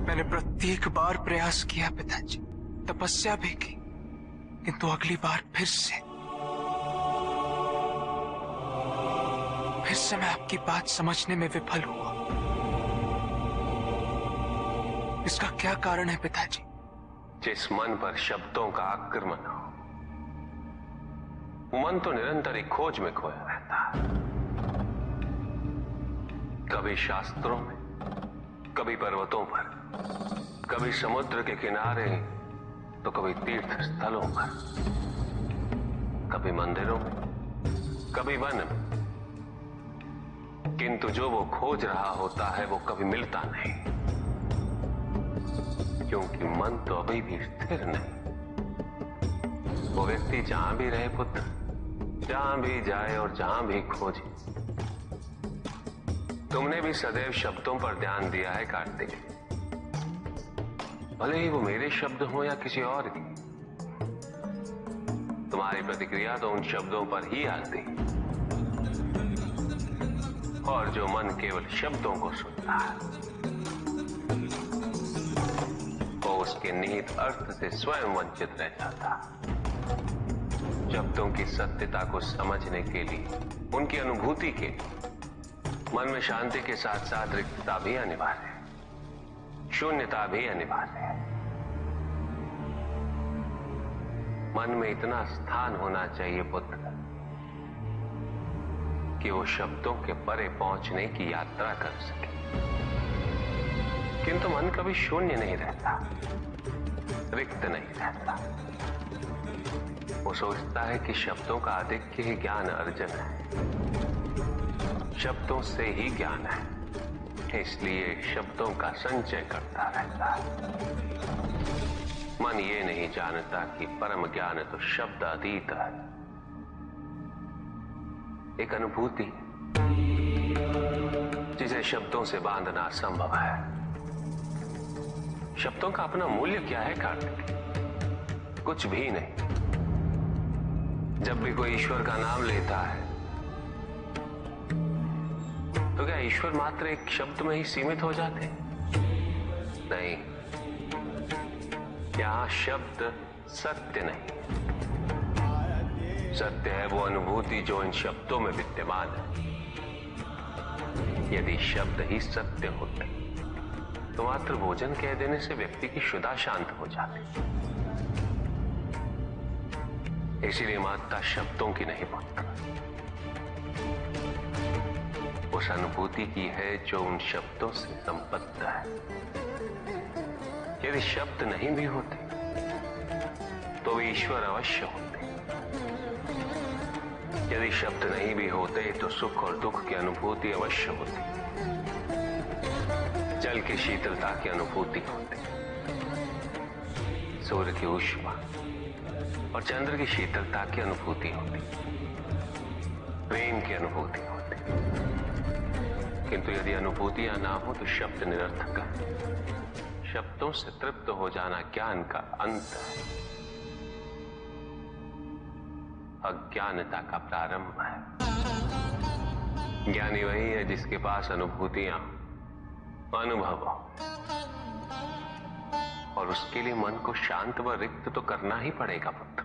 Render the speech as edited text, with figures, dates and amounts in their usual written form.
मैंने प्रत्येक बार प्रयास किया पिताजी, तपस्या भी की, किंतु अगली बार फिर से मैं आपकी बात समझने में विफल हुआ। इसका क्या कारण है पिताजी? जिस मन पर शब्दों का आक्रमण हो, वो मन तो निरंतर एक खोज में खोया रहता है। कभी शास्त्रों में, कभी पर्वतों पर, कभी समुद्र के किनारे, तो कभी तीर्थ स्थलों पर, कभी मंदिरों में, कभी वन में। किंतु जो वो खोज रहा होता है वो कभी मिलता नहीं, क्योंकि मन तो अभी भी स्थिर नहीं। वो व्यक्ति जहां भी रहे पुत्र, जहां भी जाए और जहां भी खोजे। तुमने भी सदैव शब्दों पर ध्यान दिया है कार्तिक, भले ही वो मेरे शब्द हो या किसी और की। तुम्हारी प्रतिक्रिया तो उन शब्दों पर ही आती, और जो मन केवल शब्दों को सुनता है, वो उसके निहित अर्थ से स्वयं वंचित रह जाता। शब्दों की सत्यता को समझने के लिए, उनकी अनुभूति के लिए, मन में शांति के साथ साथ रिक्तता भी अनिवार्य है, शून्यता भी अनिवार्य है। मन में इतना स्थान होना चाहिए पुत्र कि वो शब्दों के परे पहुंचने की यात्रा कर सके। किंतु मन कभी शून्य नहीं रहता, रिक्त नहीं रहता। वो सोचता है कि शब्दों का आधिक्य ही ज्ञान अर्जन है, शब्दों से ही ज्ञान है, इसलिए शब्दों का संचय करता रहता है। मन ये नहीं जानता कि परम ज्ञान तो शब्द अतीत है, एक अनुभूति जिसे शब्दों से बांधना असंभव है। शब्दों का अपना मूल्य क्या है कार्तिक? कुछ भी नहीं। जब भी कोई ईश्वर का नाम लेता है तो क्या ईश्वर मात्र एक शब्द में ही सीमित हो जाते? नहीं, यहां शब्द सत्य नहीं, सत्य है वो अनुभूति जो इन शब्दों में विद्यमान है। यदि शब्द ही सत्य होते तो मात्र भोजन कह देने से व्यक्ति की क्षुधा शांत हो जाती। इसीलिए माता शब्दों की नहीं पुत्र, उस अनुभूति की है जो उन शब्दों से संबद्ध है। यदि शब्द नहीं भी होते तो वे ईश्वर अवश्य होते। यदि शब्द नहीं भी होते तो सुख और दुख की अनुभूति अवश्य होती, जल की शीतलता की अनुभूति होती, सूर्य की ऊष्मा और चंद्र की शीतलता की अनुभूति होती, प्रेम की अनुभूति होती। किंतु यदि अनुभूतियां ना हो तो शब्द निरर्थक है। शब्दों से तृप्त हो जाना ज्ञान का अंत है, अज्ञानता का प्रारंभ है। ज्ञानी वही है जिसके पास अनुभूतियां, अनुभव हो, और उसके लिए मन को शांत व रिक्त तो करना ही पड़ेगा पुत्र।